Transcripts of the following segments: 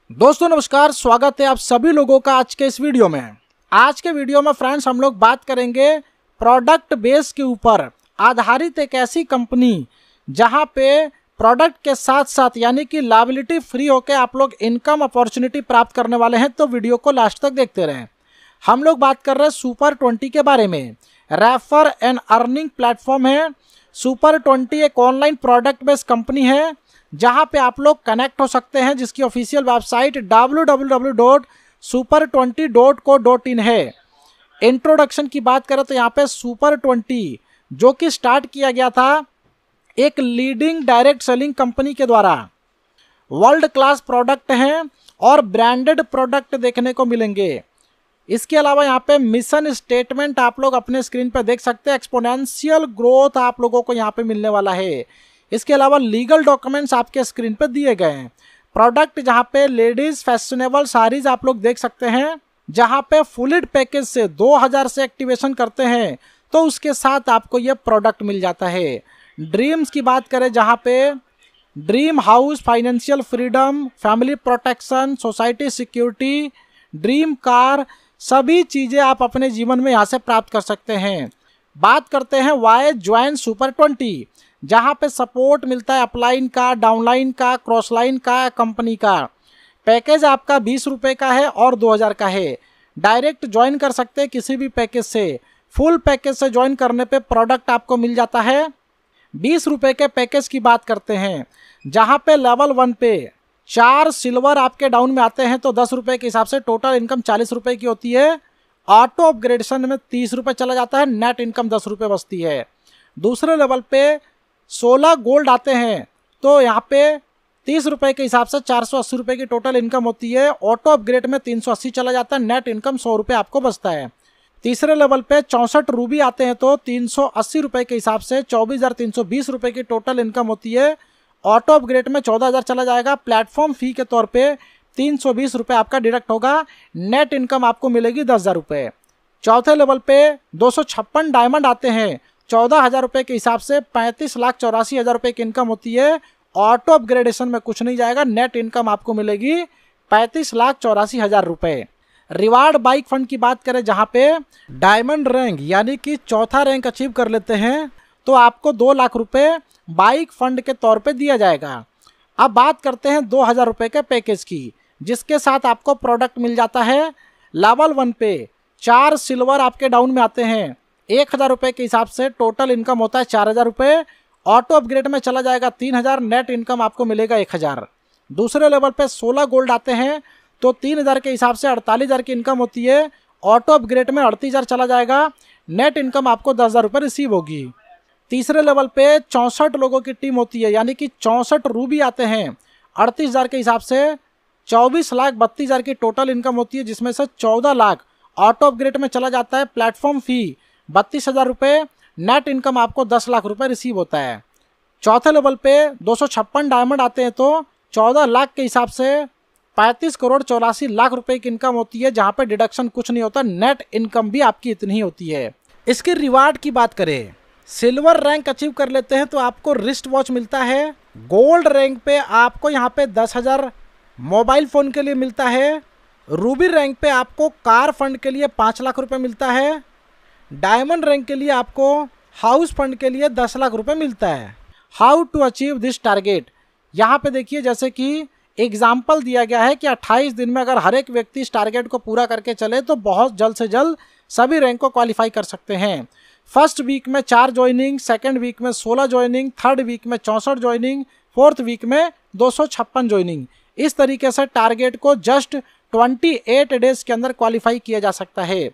दोस्तों नमस्कार, स्वागत है आप सभी लोगों का आज के इस वीडियो में। आज के वीडियो में फ्रेंड्स हम लोग बात करेंगे प्रोडक्ट बेस के ऊपर आधारित एक ऐसी कंपनी जहां पे प्रोडक्ट के साथ साथ यानी कि लायबिलिटी फ्री होकर आप लोग इनकम अपॉर्चुनिटी प्राप्त करने वाले हैं। तो वीडियो को लास्ट तक देखते रहें। हम लोग बात कर रहे हैं सुपर 20 के बारे में। रेफर एंड अर्निंग प्लेटफॉर्म है। सुपर 20 एक ऑनलाइन प्रोडक्ट बेस्ड कंपनी है जहां पे आप लोग कनेक्ट हो सकते हैं, जिसकी ऑफिशियल वेबसाइट www.super20.co.in है। इंट्रोडक्शन की बात करें तो यहाँ पे सुपर 20 जो कि स्टार्ट किया गया था एक लीडिंग डायरेक्ट सेलिंग कंपनी के द्वारा। वर्ल्ड क्लास प्रोडक्ट हैं और ब्रांडेड प्रोडक्ट देखने को मिलेंगे। इसके अलावा यहाँ पे मिशन स्टेटमेंट आप लोग अपने स्क्रीन पे देख सकते हैं। एक्सपोनेंशियल ग्रोथ आप लोगों को यहाँ पे मिलने वाला है। इसके अलावा लीगल डॉक्यूमेंट्स आपके स्क्रीन पे दिए गए हैं। प्रोडक्ट जहाँ पे लेडीज फैशनेबल साड़ीज आप लोग देख सकते हैं, जहाँ पे फुलिड पैकेज से 2000 से एक्टिवेशन करते हैं तो उसके साथ आपको ये प्रोडक्ट मिल जाता है। ड्रीम्स की बात करें जहाँ पे dream house, financial freedom, family protection, society security, dream car, सभी चीज़ें आप अपने जीवन में यहाँ से प्राप्त कर सकते हैं। बात करते हैं वाई ज्वाइन सुपर 20, जहाँ पे सपोर्ट मिलता है अपलाइन का, डाउनलाइन का, क्रॉसलाइन का, कंपनी का। पैकेज आपका 20 रुपये का है और 2000 का है। डायरेक्ट ज्वाइन कर सकते हैं किसी भी पैकेज से। फुल पैकेज से ज्वाइन करने पे प्रोडक्ट आपको मिल जाता है 20 रुपये के पैकेज की बात करते हैं, जहाँ पे लेवल 1 पे 4 सिल्वर आपके डाउन में आते हैं तो 10 रुपये के हिसाब से टोटल इनकम 40 रुपये की होती है। ऑटो अपग्रेडेशन में 30 रुपये चला जाता है, नेट इनकम 10 रुपये बचती है। दूसरे लेवल पे 16 गोल्ड आते हैं तो यहाँ पे 30 रुपये के हिसाब से 480 रुपये की टोटल इनकम होती है। ऑटो अपग्रेड में 380 चला जाता है, नेट इनकम 100 रुपये आपको बचता है। तीसरे लेवल पे 64 रूबी आते हैं तो 380 रुपये के हिसाब से 24,320 रुपये की टोटल इनकम होती है। ऑटो अपग्रेड में 14,000 चला जाएगा। प्लेटफॉर्म फी के तौर पे 320 रुपये आपका डिडक्ट होगा। नेट इनकम आपको मिलेगी 10,000 रुपये। चौथे लेवल पे 256 डायमंड आते हैं 14,000 रुपये के हिसाब से 35,84,000 रुपये की इनकम होती है। ऑटो अपग्रेडेशन में कुछ नहीं जाएगा, नेट इनकम आपको मिलेगी 35,84,000 रुपये। रिवार्ड बाइक फंड की बात करें जहाँ पे डायमंड रैंक यानी कि चौथा रैंक अचीव कर लेते हैं तो आपको 2 लाख रुपये बाइक फंड के तौर पे दिया जाएगा। अब बात करते हैं 2,000 रुपये के पैकेज की, जिसके साथ आपको प्रोडक्ट मिल जाता है। लेवल 1 पे 4 सिल्वर आपके डाउन में आते हैं 1,000 रुपये के हिसाब से टोटल इनकम होता है 4,000 रुपये। ऑटो अपग्रेड में चला जाएगा 3,000, नेट इनकम आपको मिलेगा 1,000। दूसरे लेवल पे 16 गोल्ड आते हैं तो 3,000 के हिसाब से 48,000 की इनकम होती है। ऑटो अपग्रेड में 38,000 चला जाएगा, नेट इनकम आपको 10,000 रुपये रिसीव होगी। तीसरे लेवल पे 64 लोगों की टीम होती है यानी कि 64 रूबी आते हैं 38,000 के हिसाब से 24,32,000 की टोटल इनकम होती है, जिसमें से 14 लाख ऑटो अपग्रेड में चला जाता है। प्लेटफॉर्म फी 32,000 रुपये, नेट इनकम आपको 10 लाख रुपए रिसीव होता है। चौथे लेवल पे 256 डायमंड आते हैं तो 14 लाख के हिसाब से 35,84,00,000 रुपए की इनकम होती है, जहां पे डिडक्शन कुछ नहीं होता, नेट इनकम भी आपकी इतनी ही होती है। इसके रिवार्ड की बात करें, सिल्वर रैंक अचीव कर लेते हैं तो आपको रिस्ट वॉच मिलता है। गोल्ड रैंक पे आपको यहाँ पे 10,000 मोबाइल फ़ोन के लिए मिलता है। रूबी रैंक पे आपको कार फंड के लिए 5 लाख रुपये मिलता है। डायमंड रैंक के लिए आपको हाउस फंड के लिए 10 लाख रुपए मिलता है। How to achieve this target, यहाँ पे देखिए जैसे कि एग्जाम्पल दिया गया है कि 28 दिन में अगर हर एक व्यक्ति इस टारगेट को पूरा करके चले तो बहुत जल्द से जल्द सभी रैंक को क्वालिफाई कर सकते हैं। फर्स्ट वीक में 4 ज्वाइनिंग, सेकेंड वीक में 16 ज्वाइनिंग, थर्ड वीक में 64 ज्वाइनिंग, फोर्थ वीक में 256 ज्वाइनिंग। इस तरीके से टारगेट को जस्ट 28 डेज के अंदर क्वालिफाई किया जा सकता है।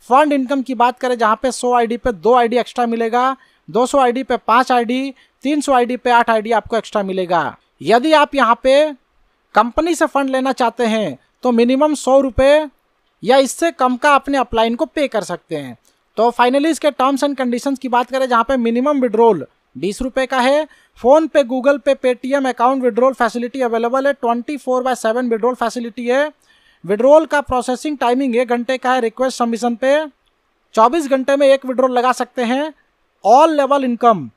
फंड इनकम की बात करें जहाँ पे 100 आईडी पे 2 आईडी एक्स्ट्रा मिलेगा, 200 आईडी पे 5 आईडी, 300 आईडी पे 8 आईडी आपको एक्स्ट्रा मिलेगा। यदि आप यहाँ पे कंपनी से फंड लेना चाहते हैं तो मिनिमम 100 रुपये या इससे कम का अपने अपलाइन को पे कर सकते हैं। तो फाइनली इसके टर्म्स एंड कंडीशंस की बात करें जहाँ पे मिनिमम विड्रॉल 20 रुपये का है। फोन पे, गूगल पे, Paytm account withdrawal facility available है। 24/7 विड्रॉल फैसिलिटी है। विड्रॉल का प्रोसेसिंग टाइमिंग 1 घंटे का है। रिक्वेस्ट सबमिशन पे 24 घंटे में 1 विड्रॉल लगा सकते हैं। ऑल लेवल इनकम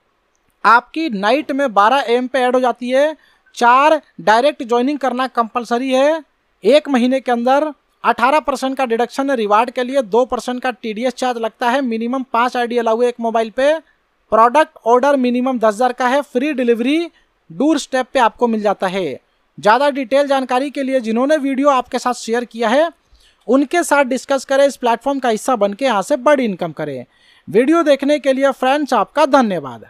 आपकी नाइट में 12 AM पे ऐड हो जाती है। 4 डायरेक्ट ज्वाइनिंग करना कंपलसरी है। 1 महीने के अंदर 18% का डिडक्शन है रिवार्ड के लिए, 2% का TDS चार्ज लगता है, मिनिमम 5 ID अलाउ है एक मोबाइल पे, प्रोडक्ट ऑर्डर मिनिमम 10,000 का है, फ्री डिलीवरी डोर स्टेप पे आपको मिल जाता है। ज़्यादा डिटेल जानकारी के लिए जिन्होंने वीडियो आपके साथ शेयर किया है उनके साथ डिस्कस करें, इस प्लेटफॉर्म का हिस्सा बन के यहाँ से बड़ी इनकम करें। वीडियो देखने के लिए फ्रेंड्स आपका धन्यवाद।